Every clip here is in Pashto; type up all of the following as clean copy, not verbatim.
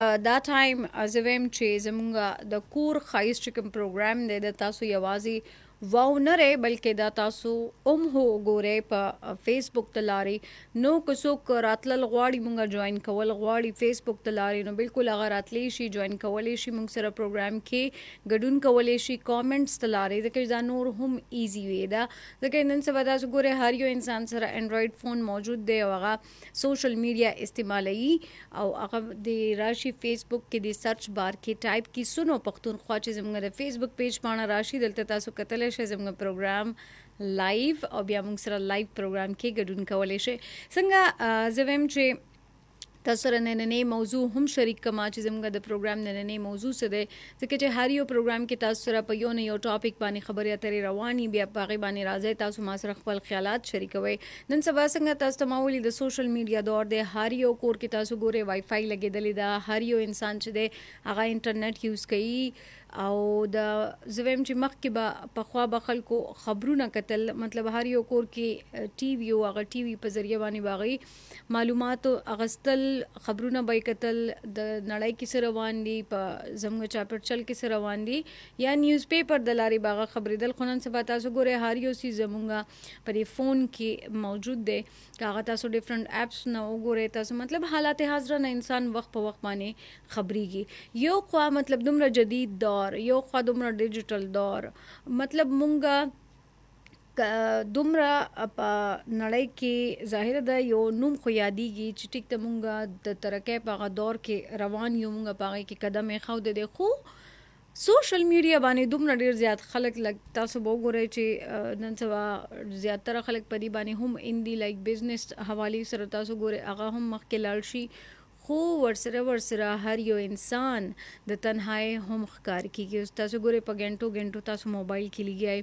دا ټایم زه ویم چې زمونږ د کور ښایست چې کوم پروګرام دی د تاسو یوازې واو نه رې بلکې دا تاسو هو ګورئ په فیسبوک ته لارې نو که څوک راتلل غواړي مونږ جوائن کول غواړي فیسبوک ته لارې نو بالکل هغه راتلی شي جوائن کولی شي مونږ سره پروګرام کې ګډون کولی شي کامنټس ته لارې ځکه دا نور هم ایزی وی ده ځکه نن سبا تاسو ګورئ هر یو انسان سره انډرایډ فون موجود دی او هغه سوشل میډیا استعمالوي او هغه د راشي فیسبوک کې د سرچ بار کې ټایپ کی سنو پښتونخوا چې زموږ د فیسبوک پیج باندې راشي دلته تاسو کتلی شئ زموږ پروګرام لایو او بیا موږ سره لایو پروګرام کې ګډون کولی شئ څنګه زه ویم چې تاسو سره نننې موضوع هم شریک کما چې زموږ د پروګرام نننې موضوع څه دی ځکه چې هر یو پروګرام کې تاسو سره په یو نه یو ټاپک باندې خبرې اترې رواني بیا په هغې باندې راځئ تاسو ما سره خپل خیالات شریکوئ نن سبا څنګه تاسو ته ما ویلي د سوشل میډیا دور دی هر یو کور کې تاسو ګورئ وای فای لګېدلې ده هر یو انسان چې دی هغه انټرنیټ یوز کوي او د زویم چې مخکې به پخوا به خلکو خبرونه کتل مطلب هر یو کور کې ټي وي او هغه ټي وي په ذریعه باندې باغی معلوماتو اغستل خبرونه به کتل د نړۍ کې سره روان دي په زموږ چاپرچل کې سره روان دي یا نیوز پیپر د لارې باغه خبرېدل خو نن سبا تاسو ګورئ هر یو څیز زموږ په فون کې موجود دی که هغه تاسو ډیفرنٹ اپس نه وګورئ تاسو مطلب حالات حاضره نه انسان وخت په وخت باندې خبرېږي یو خوا مطلب دومره جدید دور یو خوا دومره ډیجیټل دور مطلب مونږه دومره په نړۍ کې ظاهر ده یو نوم خو یادېږي چې ټیک ته مونږه د ترقۍ په هغه دور کې روان یو مونږه په هغې کې قدم ایښودی دی خو سوشل میډیا باندې دومره ډیر زیات خلک لګ تاسو به وګورئ چې نن سبا زیاتره خلک په دې باندې هم ان دی لایک بزنس حوالې سره تاسو ګورئ هغه هم مخکې لاړ شي خو ورسره هر یو انسان د تنهایی هم ښکار کیږي تاسو ګورئ په ګنټو تاسو موبایل کې لګیای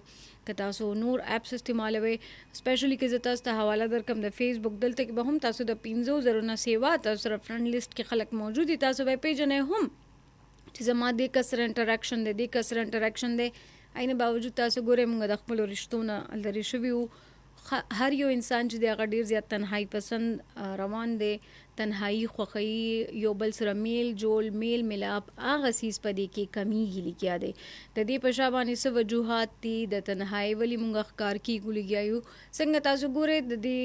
که تاسو نور اپس استعمالوي سپیشلی که زه تاسو ته حواله درکم د فیسبوک دلته کې به هم تاسو د 500 نه سیوا تاسو سره فرند لیست کې خلک موجود دي تاسو به پیژنئ هم چې زما دې کسر انټریکشن دی عین باوجود تاسو ګورئ موږ د خپلو رشتو نه لرې شوي وو هر یو انسان چې دی هغه ډیر زیات تنهایی پسند روان دی تنهایی خوښوي یو بل سره میل جول میل ملاپ هغه څیز په دې کې کمیږي لګیا دی د دې په شا باندې څه وجوهات دي د تنهایی ولې مونږ ښکار کیږو لګیا یو څنګه تاسو ګورئ د دې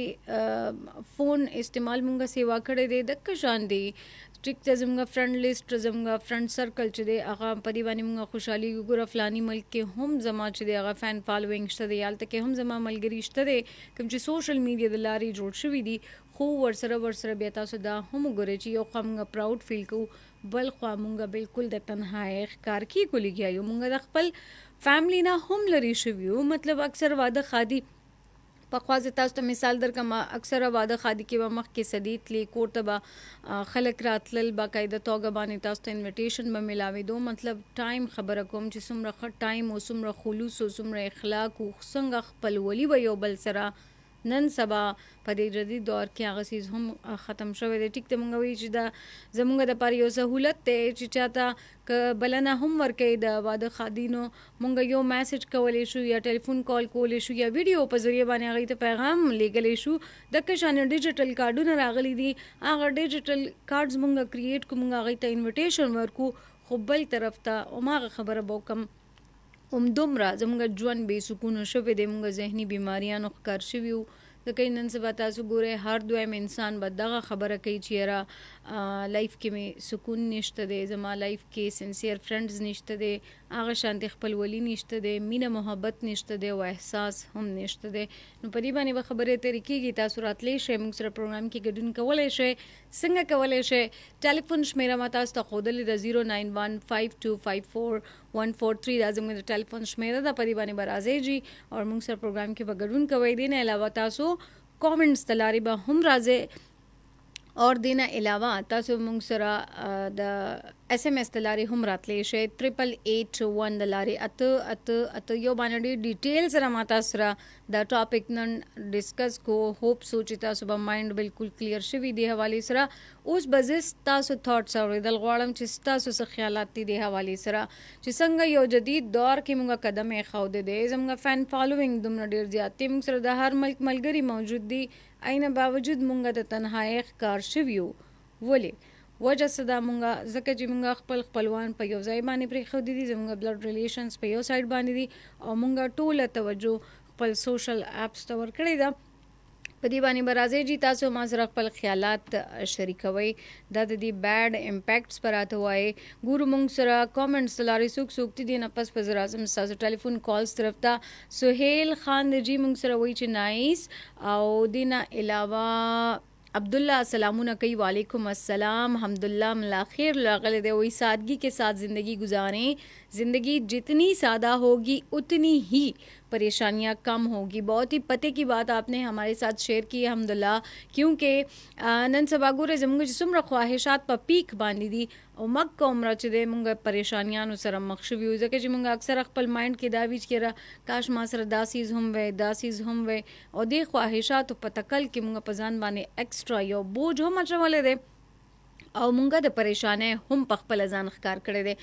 فون استعمال مونږ سیوا کړی دی دکه شان دی ټیک ته زموږ فرند لیست زموږ فرند سرکل چې دی هغه په دې باندې مونږ خوشحالي ګوره فلاني ملک کې هم زما چې دی هغه فین فالوینګ شته دی هلته کې هم زما ملګري شته دی کوم چې سوشل میډیا د لارې جوړ شوي دي خو ورسره بیا تاسو دا هم وګورئ چې یو خوا مونږ پراؤډ فیل کوو بل خوا مونږ بالکل د تنهایی ښکار کیږو لګیا یو مونږ د خپل فیملی نه هم لرې شوي یو مطلب اکثر واده خادي پخوا زه تاسو ته مثال درکم اکثره واده خادي کې به مخکې صدی تلي کور ته به خلک راتلل باقاعده توګه باندې تاسو ته انویټیشن به ملاوېدو مطلب ټایم خبره کوم چې څومره ښه ټایم او څومره خلوص او څومره اخلاق او څنګه خپلولي به یو بل سره نن سبا په دې جدید دور کې هغه څیز هم ختم شوی دی ټیک ته مونږ وایي چې دا زمونږ دپاره یو سهولت دی چې چاته که بلنه هم ورکوي د واده خادینو مونږ یو میسج کولی شو یا ټلیفون کال کولی شو یا ویډیو په ذریعه باندې هغوی ته پیغام لیږلی شو دکه شانې ډیجیټل کارډونه راغلي دي هغه ډیجیټل کارډز مونږ کریټ کو مونږ هغوی ته انویټیشن ورکو خو بل طرف ته هماغه خبره به وکم دومره زموږ ژوند بې سکونه شوی دی مونږ ذهني بیماریانو ښکار شوي وو ځکه نن سبا تاسو ګورئ هر دویم انسان به دغه خبره کوي چې یاره لایف کې مې سکون نشته دی زما لایف کې سنسیر فرینډز نشته دی هغه شانتې خپلولي نشته دی مینه محبت نشته دی او احساس هم نشته دی نو په دې باندې به خبرې اترې کېږي تاسو راتلی شئ موږ سره پروګرام کې ګډون کولی شئ څنګه کولی شئ ټلیفون شمیره ما تاسو ته ښودلې ده 09152541143 دا زموږ د ټلیفون شمیره ده په دې باندې به راځئ جي او موږ سره پروګرام کې به ګډون کوئ دې نه علاوه تاسو کامنټس ته لارې به هم راځئ اور دینا علاوه تاسو موږ سره د اس ام اس د لارې هم راتلی شئ 8881 د لارې اته یو باندې ډېر ډیټیل سره ما تاسو سره دا ټاپک نن ډسکس کو ہوپ سو چې تاسو به مایند بالکل کلیر شوي دی حوالې سره اوس به زه ستاسو تھاټس اورېدل غواړم چې ستاسو څه خیالات دي د حوالې سره چې څنګه یو جدید دور کې موږ قدم ایښودی دی زموږ فین فالوینګ دومره ډېر زیات دی موږ سره د هر ملک ملګري موجود دي اینه باوجود مونږ د تنهایی ښکار شوي یو ولې وجه څه ده مونږه ځکه چې مونږه خپل خپلوان په یو ځای باندې پرېښودي دي زمونږ بلډ ریلیشنز په یو سایډ باندې دي او مونږه ټوله توجه خپل سوشل اپس ته ورکړې ده. په دې باندې به راځئ جی تاسو ما سره خپل خیالات شریکوئ دا د دې بیډ امپیکټس پر راته وایي. ګورو موږ سره کامنټس ته لارې څوک څوک دي نه پس په زه راځم ستاسو ټلیفون کالز طرف ته. سهیل خان د جی موږ سره وایي چې نایس او دې نه علاوه عبداللہ سلامونه کوي وعلیکم السلام الحمدللہ ملا خیر راغلی دی. وہی سادگی کے ساتھ زندگی گزاریں, زندگی جتنی سادہ ہوگی اتنی ہی پریشانیاں کم ہوگی. بہت ہی پتے کی بات آپ نے ہمارے ساتھ شیئر کی الحمدللہ, کیونکہ نن سبا ګوره زموږ چې څومره خواهشات په پیک باندې دي او مکه عمره چې دی موږ پریشانیانو سره مخ شوي یو, ځکه چې موږ اکثره خپل مایند کې دا ویچ کېره کاش ما سره دا سیز هم وی دا سیز هم وی او دې خواهشاتو په تکل کې موږ په ځان باندې ایکسټرا یو بوج هم اچولی دی او مونږه د پریشانه هم په خپل ځان ښکار کړی دی.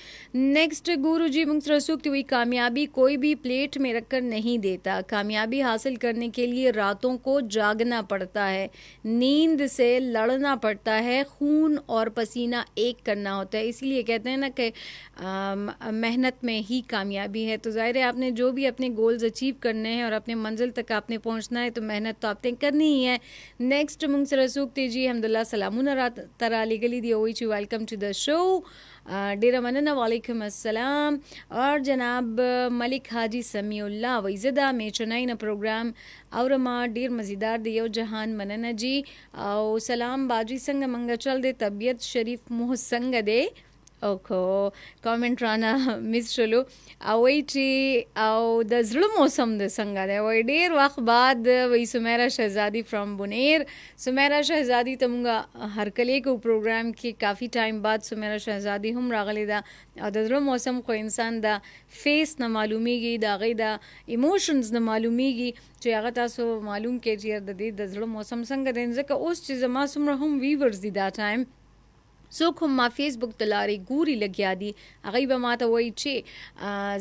نیکسٹ گورو جی مونږ سره سوکتی ہوئی کامیابی کوئی بھی پلیٹ میں رکھ کر نہیں دیتا, کامیابی حاصل کرنے کے لیے راتوں کو جاگنا پڑتا ہے, نیند سے لڑنا پڑتا ہے, خون اور پسینہ ایک کرنا ہوتا ہے. اسی لیے کہتے ہیں نا کہ محنت میں ہی کامیابی ہے. تو ظاہر ہے آپ نے جو بھی اپنے گولز اچیو کرنے ہیں اور اپنے منزل تک آپ نے پہنچنا ہے تو محنت تو آپ نے کرنی ہی ہے. نیکسٹ مونږ سره سوکتی جی الحمدلله سلامونه را ترا لګلی دی وی چې ویلکم ټو د شو, ډیره مننه وعلیکم السلام. اور جناب ملک حاجی سمیع الله وی زدا میچنای نه پروګرام اورما ډیر مزیدار دی, یو جهان مننه جی او سلام باجی څنګه منګه چل دی, طبیعت شریف موه څنګه دی اوکو کامنٹ رانا مس شلو او وی چې او د زړه موسم د څنګه دی وی ډیر وخت بعد وی سمیرا شهزادی فرام بنیر. سمیرا شهزادی ته مونږه هرکلی کو پروګرام کې کافی ټایم بعد سمیرا شهزادی هم راغلی دا او د زړه موسم خو انسان دا فیس نه معلومیږي, دا غي دا ایموشنز نه معلومیږي چې هغه تاسو معلوم کې چې د دې د زړه موسم څنګه دی. ځکه اوس چې زما څومره هم ویورز دي دا ټایم څوک هم ما فیسبوک ته لارې ګوري لګیا دي هغوی به ما ته وایي چې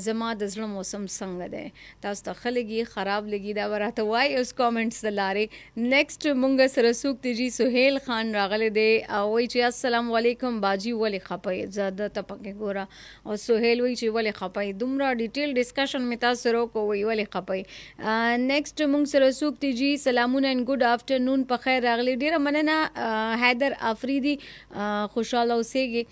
زما د زړه موسم څنګه دی, تاسو ته ښه لګي خراب لګي دا به راته وایي اوس کامنټس د لارې. نیکسټ مونږ سره څوک دی جی سهیل خان راغلی دی او وایي چې السلام علیکم باجی ولې خپئ, زه ته پکې ګوره او سهیل وایي چې ولې خپئ, دومره ډیټیل ډسکشن مې تاسو سره وکړو وایي ولې خپئ. نیکسټ مونږ سره څوک دی جی سلامونه ان ګډ آفټرنون په خیر راغلی, ډیره مننه حیدر آفریدي, خوشاله اوسېږي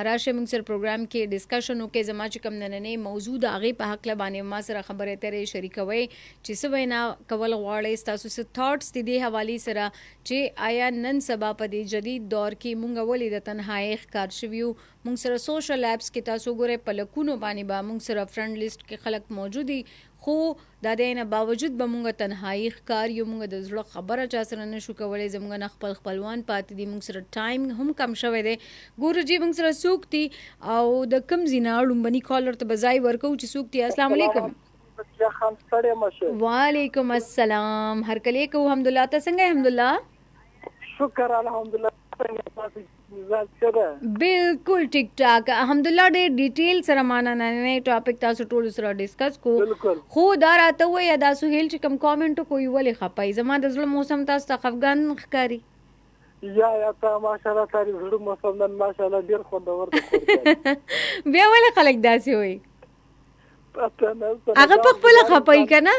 راشه موږ سره پروګرام کې ډسکشن وکړئ. زما چې کوم نننې موضوع د هغې په هکله باندې ما سره خبرې اترې شریکوئ چې څه وینا کول غواړئ, ستاسو څه تھاټس دي دې حوالې سره چې آیا نن سبا په دې جدید دور کې موږ ولې د تنهایۍ ښکار شوي یو. موږ سره سوشل اپس کې تاسو ګورئ په لکونو باندې به موږ سره فرند لیست کې خلک موجود دي, خو دا د نه باوجود به مونږ تنهایی ښکار یو, مونږ د زړه خبره چا سره نشو کولی, زمونږ نه خپل خپلوان پاتې دي, مونږ سره ټایم هم کم شوی دی. ګورو جی مونږ سره څوک دي او د کوم ځای نه لومبني کالر ته به ځای ورکوو چې څوک دي. السلام علیکم. وعلیکم السلام, هرکلی کوو الحمدلله, ته څنګه الحمدلله؟ شکر الحمدلله بالکل ټیک ټاک الحمدلله. ډېر ډیټیل سره معنا نه ټاپک تاسو ټول سره ډسکس کو, خو دا راته وایي دا سهیل چې کوم کامنټ کوي ولې خپای, زما د زړه موسم تاسو ته خفګان ښکاري یا تا ماشاءالله تاسو زړه موسم نن ماشاءالله ډېر خوندور دی. بیا ولې خلک داسې وایي هغه په خپله خپای که نه؟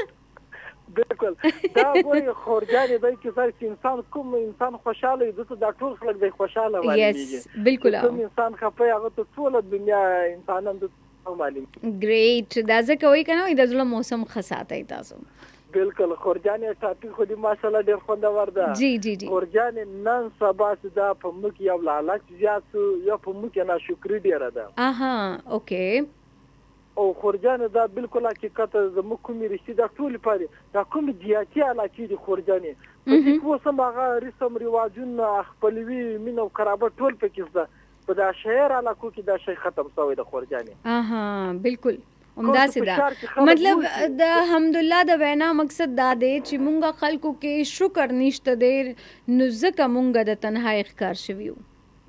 بالکل دا وایي خورجانې دی چې سر چې انسان کوم انسان خوشحاله وي دته دا ټول خلک دی خوشحاله معلومېږي, بالکل کوم انسان خفه هغه ته ټوله دنیا انسانان د معلومېږي. ګریټ, دا ځکه وایي که نه وایي د زړه موسم ښه ساتئ تاسو. بالکل خورجانې ټاپک خو دې ماشاءالله ډېر خوندور ده. جی جی جی خورجانې نن سبا چې دا په موږ یو لالچ زیات شو یا په موږ ناشکري ډېره ده. اها اوکې. او خورجانې دا بالکل حقیقت زموږ کومې رشتې دا ټولې پارې دا کومې دیاتي علاقې دي خورجانې په دې کې اوس هم هغه رسم رواجونه خپلوي مینه او قرابت ټول پکې شته, په دا شهر علاقو کې دا شی ختم شوی د خورجانې. اها بالکل همداسې ده, مطلب د الحمدلله د وینا مقصد دا دی چې مونږ خلکو کې شکر نشته دی نو ځکه مونږ د تنهایۍ ښکار شوي یو.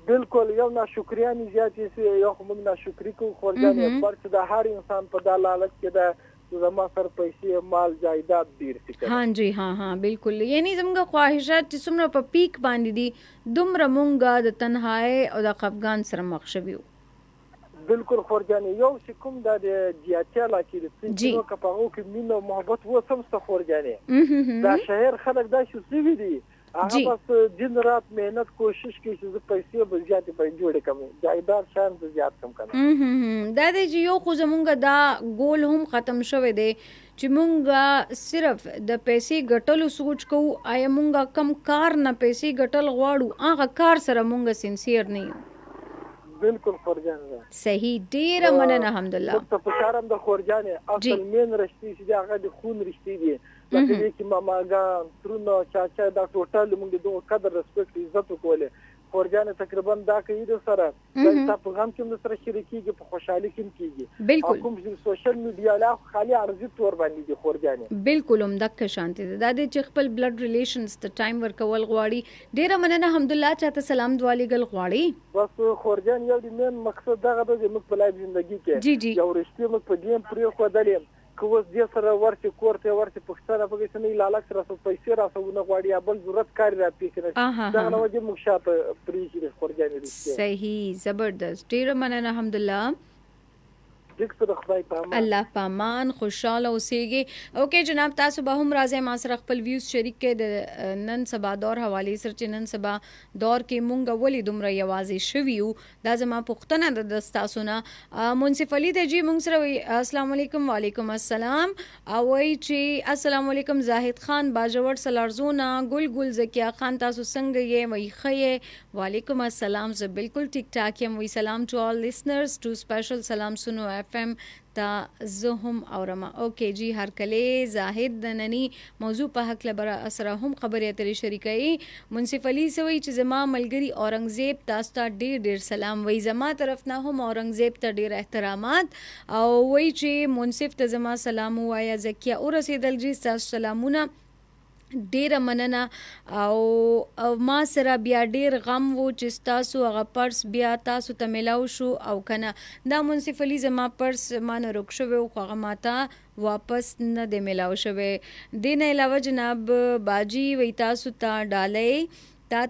بالکل یو ناشکریانې زیاتې سي, یو خو موږ ناشکري کوو خورجانې پر چې د هر انسان په دا لالچ کې ده زما سره پیسې مال جایداد ډیر شي. ها جی ها بالکل. یعنی زموږ خواهشات چې څومره په پیک باندې دي دومره مونږه د تنهایی او د خفګان سره مخ شوي یو. بالکل خورجانې یو چې کوم د جیاتیا علاقې د پنځونو کپاغو کې مینه او محبت و سمسته خورجانې دا شهر خلک دا شو سوي دي هغه بس دن رات مهنت کوشش کوي چې زه پیسې به زیاتې په جوړې کړم جایداد شان زیات کم کړم. دا دی چې یو خو زمونږ دا ګول هم ختم شوی دی چې مونږ صرف د پیسې ګټلو سوچ کوو آیا مونږ کم کار نه پیسې ګټل غواړو هغه کار سره مونږ سینسیر نه یو. بالکل خورجان صحیح ډیره مننه الحمدلله. ته په کارم د خورجانې اصل مین رښتې چې هغه د خون رښتې دي لکه دې کې ماماګان ترونه چاچا دا ټوټل موږ دغه قدر رسپیکټ عزت وکولې خورجانې تقریبا دا کوي د سره دا په غم کې موږ سره شریکيږي په خوشحالي کې کېږي بالکل کوم چې سوشل میډیا لا خالي ارزي تور باندې دي خورجانې بالکل هم دک شانتي ده د چې خپل بلډ ریلیشنز ته ټایم ورکول غواړي ډیره مننه الحمدلله چاته سلام دعا لګل غواړي بس خورجان یو د مین مقصد دغه د موږ په لایف ژوندۍ کې یو رښتیا موږ په دې پرې خو دلې کوس دې سره ورته کوړته ورته پښتنه په کې نه لاله سره پیسې راځونه غواړي یا بل ضرورت کاری را پیښنه دا نو چې موږ شاته پریږي خورجانې صحیح زبردست ډیره مننه الحمدلله. الله پامان خوشاله اوسېږي. اوکې جناب تاسو به هم راځي ما سره خپل ویوز شریک کې د نن سبا دور حواله سره چې نن سبا دور کې مونږ ولې دومره یوازې شوي یو دا زما پوښتنه ده د تاسو نه. منصف علي ته جی مونږ سره السلام علیکم وعلیکم السلام او وای چې السلام علیکم زاهد خان باجوړ سلارزونه ګل زکیا خان تاسو څنګه یې وای خې وعلیکم السلام زه بالکل ټیک ټاک یم. وی سلام ټو آل لیسنرز ټو سپیشل سلام سنو FM تا زه هم اورم. اوکې جی هر کله زاهد د ننی موضوع په حق لبر اسره هم خبرې اترې شریکای. منصف علي سوي چې زما ملګری اورنګزیب تاسو ته ډیر سلام وای زما طرف نه هم اورنګزیب ته ډیر احترامات او وای چې منصف ته زما سلام وایا زکیه او رسیدل جی تاسو سلامونه ډیره مننه او ما سره بیا ډیر غم وو چې تاسو هغه پرس بیا تاسو ته ملاو شو او کنه دا منصف علي زما پرس ما نه رک شو او هغه ماته واپس نه دی ملاو شوی. دین علاوه جناب باجی وی تاسو ته ډالې تا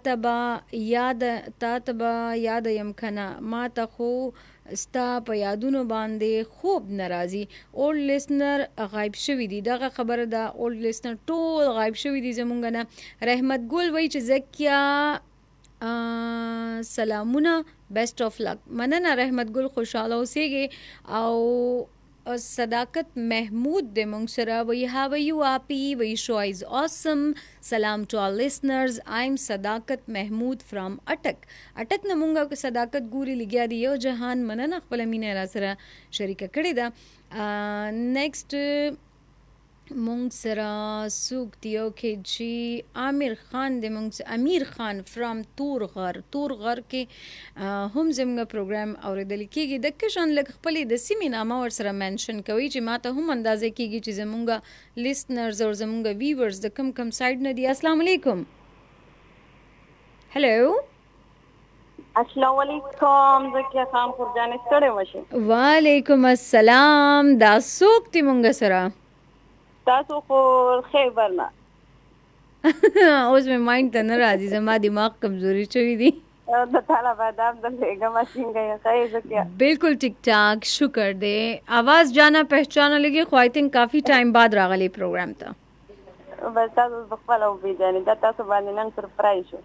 تبا یاد یم کنه ما ته خو ستا په یادونو باندې خوب ناراضي. اولډ لیسنر غایب شوی دی دغه خبره ده اولډ لیسنر ټول غایب شوی دی زمونږ نه. رحمت ګل وای چې زکیا سلامونه بیسټ اف لک. مننه رحمت ګل خوشاله اوسېږي. او صداقت محمود د مونږ سره وی هاو یو اپی وی شو از awesome. سلام ټو آل لیسنرز آی ایم صداقت محمود فرام اٹک نه مونږه صداقت ګوري لګیا دی یو جهان مننه خپل مینه را سره شریک کړی دا. نیکسٹ مونږ سره سوق دیو کې جی امیر خان د مونږ امیر خان فرام تورغر کې هم زموږ پروګرام اوریدل کیږي د کشن لک خپل د سیمې نامه ور سره منشن کوي چې ماته هم اندازې کیږي چې زموږ لیسنرز او زموږ ویورز د کم سایډ نه دی. السلام علیکم. هلو السلام علیکم زکیه خان خورجان ستړی مشه. وعلیکم السلام دا سوق دی مونږ سره تاسو خو خیبر نه اوس مې مایند ته نه راځي زما دماغ کمزوري شوی دی. د تعالی بادام د بیگم څنګه یې زکیه بالکل ٹھیک ټاک شکر دی. आवाज जाना पहचाना लगी خو آی تھنک کافی ټایم بعد راغلی پروګرام ته بس تاسو بخپل او بیجانې دا تاسو باندې نن سرپرایز شو.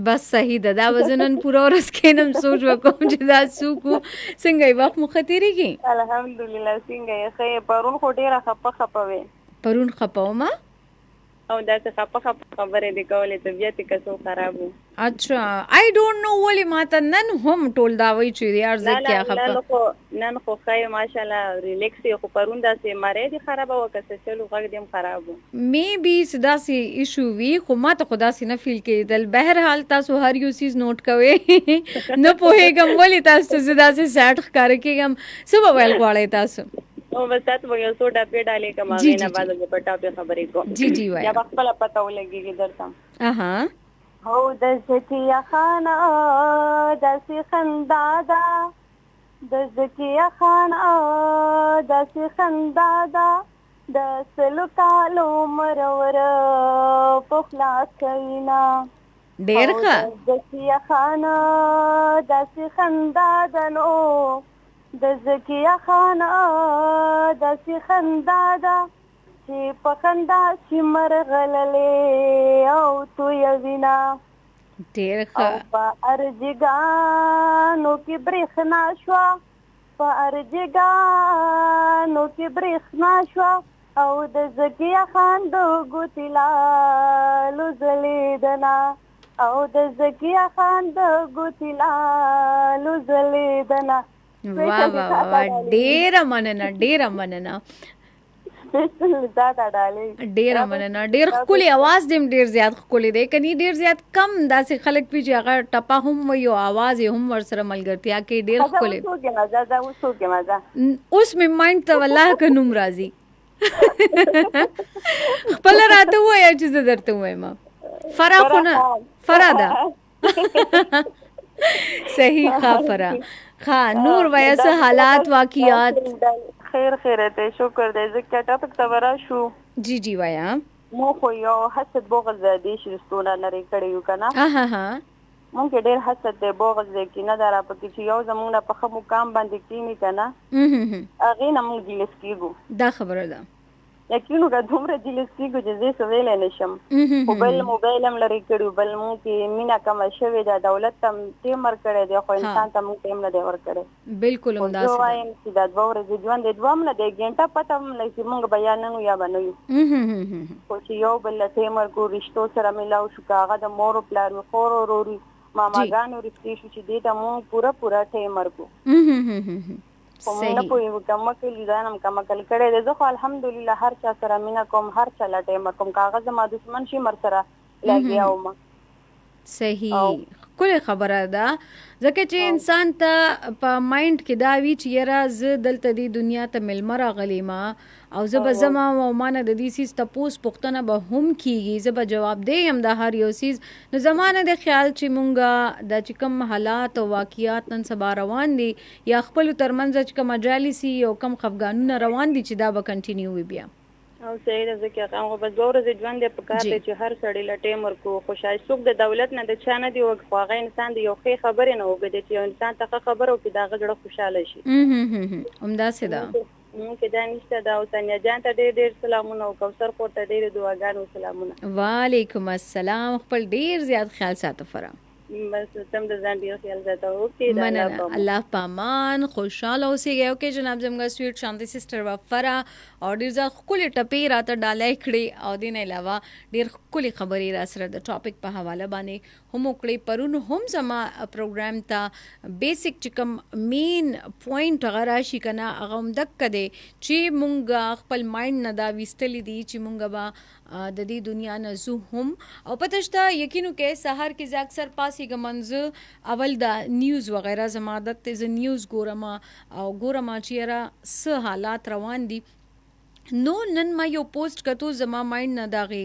بس صحیح ده دا وزنن پورا ورځ کینم سوچ وکوم چې دا سوکو څنګه وخت مختيريږي. الحمدلله څنګه یې خې پرون خو ډیره خپوي پرون خپاوما او دا څه خبره دی کولې طبيعت کسو خراب وو. اچھا آی ډونټ نو ولی ماته نن هم ټول دا وی چې یار زکه خپه نن خو خای ماشاءالله ریلیکس خو پرون دا سه ماره دي خراب او کسه چلو غږ دیم خراب می بي صدا سي ایشو وی خو ماته خدا سي نه فیل کېدل. بهر حال تاسو هر یو چیز نوٹ کوي نه پوهېږم ولی تاسو صدا سي سیټ ښکار کېږم سبا ویل غواړی تاسو او بس تاسو وګورئ سوډا پیډا لیکه ما نه بعد د پټا په خبرې کو جی وای یا خپل پته ولګي درته اها هو د زکیه خان د سی خندادا د زکیه خان د سی خندادا د سلو کالو مرور پخلاص کینا ډیر ښه د زکیه خان داسې خندا دنو د زکیه خان داسې خندا ده چې په خندا چې مرغللې او تو یوینا ډیر او ښه په ارجګانو کې برېښنا شوه په ارجګانو کې برېښنا شوه او د زکیه خان د ګوتې لالو ځلېدنه او د زکیه خان د ګوتې لالو ځلېدنه واه واه واه ډیره مننه ډیره مننه دا ډالۍ ډیره مننه ډیر ښکلی اواز دیم ډیر زیات ښکلی دی کني ډیر زیات کم داسې خلک پی چې هغه ټپه هم وي او اواز یې هم ورسره ملګرتیا کوي ډیر ښکلی اوس مې مایند ته والله که نوم راځي خپل راته ووایه چې زه درته ووایم فرا خو نه فرا ده صحیح ښه فرا ښه نور وایه څه حالات واقعات خیر ته شکر دی ځکه ټاپک ته وراشو جی جی وایه مو خو یو حسد بغض د دې شرستونه لري کړی یو که نه ها مونږ ډېر حسد دی بغض دی کینه ده راپکې چې یو زمونږ نه په ښه مقام باندې کښېني که نه هغې نه مونږ جلس کېږو دا خبره ده یقینو که دومره جلس کېږو چې زه څه ویلی نه شم خو بل موبایل هم لرې کړي بل مونږ کې مینه کمه شوې ده دولت ته ټیم ورکړی دی خو انسان ته مونږ ټیم نه دی ورکړی بالکل خو زه وایم چې دا 2 ورځې ژوند دی 2 هم نه دی ګنټه پته هم نه چې مونږ به یا نن یا به نه یو خو چې یو بل له ټیم ورکړو رشتو سره ملاو شو که هغه د مور و پلار وي خور ورور وي ماماګانو رښتې شو چې دې ته مونږ پوره ټیم ورکړو خو مونږ نه پوهېږو که مکل ځان هم که مکل کړی دی زه خو الحمدلله هر چا سره مینه کوم هر چا له ټیم ورکوم که هغه زما دښمن شي مر سره لګیا وم صحیح ښکلې خبره ده ځکه چې انسان ته په مایند کې دا وي چې یاره زه دلته دې دنیا ته میلمه راغلی ما او زه به ځمه او ما نه د دې څیز تپوس پوښتنه به هم کېږي زه به جوابدی یم د هر یو څیز نو زما نه د خیال چې مونږه دا چې کوم حالات او واقعات نن سبا روان دي یا خپلو ترمنځ چې کوم مجالسي او کم خفګانونه روان دي چې دا به کنټینیو وي بیا او صحیح ده ځکه هغه بس 2 ورځې ژوند دی په کار دی چې هر سړی له ټیم ورکړو خو شاید څوک د دولت نه د چا نه دی وږ خو هغه انسان د یو ښې خبرې نه وږی دی چې یو انسان ته ښه خبره وکړي د هغه زړه خوشحاله شي همداسې ده مونږ کې دا نشته دا او ثانیه جان ته ډېر سلامونه او کوثر خور ته ډېرې دعاګانې او سلامونه وعلیکم السلام خپل ډېر زیات خیال ساته فرا بس تم د ځان ډیر خیال ساتو اوکې مننه الله پامان خوشاله اوسئ اوکې جناب زموږ سویټ شانتی سسټر و فرا او ډیر ځکه خولي ټپی راته ډالای کړي او دین علاوه ډیر خولي خبري را سره د ټاپک په حواله باندې هم کړي پرون هم زما پروګرام ته بیسیک چکم مین پوینټ غرا شي کنه هغه هم دک کده چې مونږ خپل مایند نه دا وستلی دي چې مونږ با د دې دنیا نه زو هم او پتهشته یقینو کې سحر کې ز اکثر پاسې ګمنځ اول دا نیوز وغیرہ زما عادت ته نیوز ګورم او ګورم چې را څه حالات روان دي نو نن ما یو پوسټ کتو زما مایند نه داغي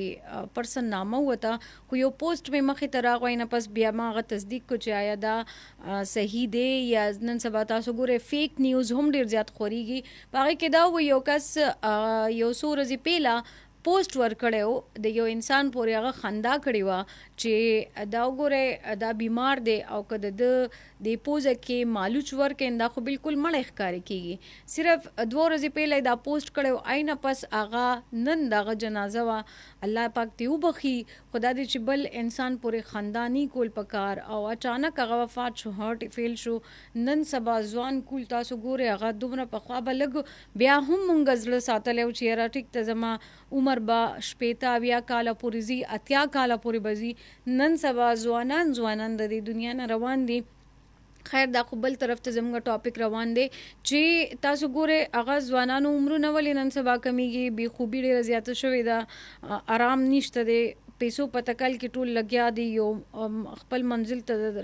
پرسن نامه وته خو یو پوسټ مې مخې ته راغی نه پس بیا ما غ تصدیق کو چې آیا دا صحیح دی یا نن سبا تاسو ګوره فیک نیوز هم ډیر زیات خوريږي باغې کې دا و یو کس یو سورزي پیلا پوسټ ور کړو د یو انسان پورې هغه خندا کړی و چې دا وګوره دا بیمار دی او کده د پوزه کې مالوچ ورکې دا خو بالکل مړ ښکار کیږي صرف 2 ورځې پهله دا پوسټ کړو آینه پس هغه نن دغه جنازه وا الله پاک ته وبخي خدا دې چې بل انسان پورې خندانی کول پکار او اچانک هغه وفات شو هارت فیل شو نن سبا ځوان کول تاسو ګوره هغه دومره په خوا بلګ بیا هم مونږ زړه ساتلو چې را ټیک ته زما عمر با شپیتا بیا کاله پوری زی اتیا کاله پوری بزی نن سبا ځوانان د دې دنیا نه روان دي خیر دا خو بل طرف ته زموږ ټاپک روان دی چې تاسو ګوره هغه ځوانانو عمرونه ولې نن سبا کمیږي بې خوبي ډېره زیاته شوې ده آرام نشته دی پیسو پتکل کې ټول لګیا دي یو خپل منزل ته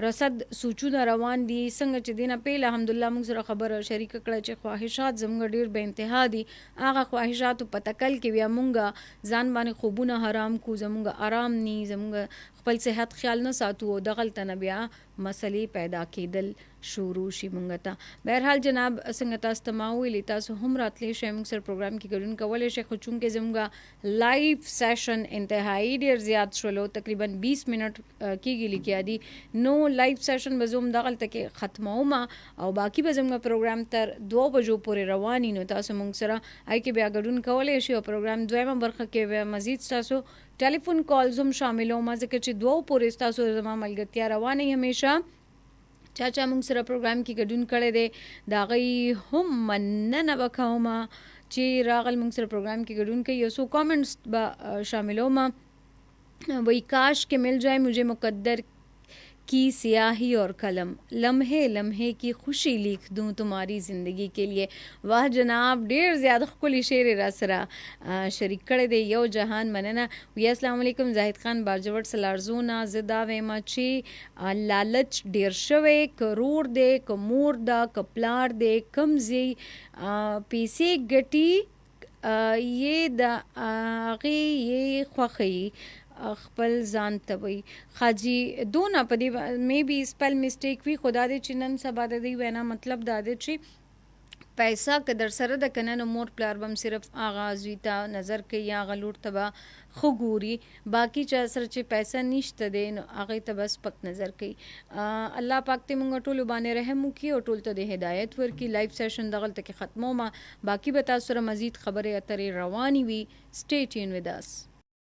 رسد سوچونه روان دي څنګه چې دینه پیله الحمدلله موږ سره خبره شریک کړه چې خواهشات زموږ ډیر به انتها دي هغه خواهشات پتکل کې بیا موږ ځان باندې خوبونه حرام کو زموږ آرام ني زموږ خپل صحت خیال نه ساتو او دغلته نه بیا مسلې پیدا کېدل شروع شي مونږ ته. بهرحال جناب څنګه تاسو ته ما ویلي تاسو هم راتلی شئ مونږ سره پروګرام کې ګډون کولی شئ، خو چونکې زموږ لایف سیشن انتهایی ډېر زیات شولو، تقریبا 20 منټ کېږي لیکیا دي، نو لایف سیشن به زه دغلته کې ختموم او باقي به زموږ پروګرام تر 2 بجو پورې رواني، نو تاسو مونږ سره آی کې بیا ګډون کولی شئ او پروګرام دویمه برخه کې بیا مزید تاسو ټلیفون کالز هم شاملوم ځکه چې 2 پورې تاسو زما ملګرتیا روانه همیشه چا موږ سره پروګرام کې ګډون کړی دی د هغوی هم مننه به کوم چې راغل موږ سره پروګرام کې ګډون کوي. یو څو کامنټس به شاملوم. وہی کاش کہ مل جائے مجھے مقدر کی سیاہی اور قلم، لمحے لمحے کی خوشی لکھ دوں تمہاری زندگی کے لیے. واہ جناب ډیر زیات ښکلی شعر را سره شریک کړی دی. یو جهان مننه. وی السلام علیکم زاهد خان بارجوټ سلارزونه. زه دا وایم چې لالچ ډیر شوی، که رور دی که مور ده که پلار دی کم ځای پیسې ګټي یې د هغې یې خوښوي خپل ځان ته وي. خاجي دونه په دې مې بي سپل میسټیک وي، خو دا دی چې نن سبا د دې وینا مطلب دا دی چې پیسه که در سره د کنه نو مور پلار به هم صرف هغه زوی ته نظر کوي یا هغه لور ته به ښه ګوري، باقي چا سره چې پیسه نشته دی نو هغې ته بس پک نظر کوي. الله پاک دې موږ ټولو باندې رحم وکړي او ټول ته د هدایت ورکړي. لایف سیشن دغلته کې ختمومه، باقي به تاسو سره مزید خبرې اترې روانې وي. سټی ټیون ود اس.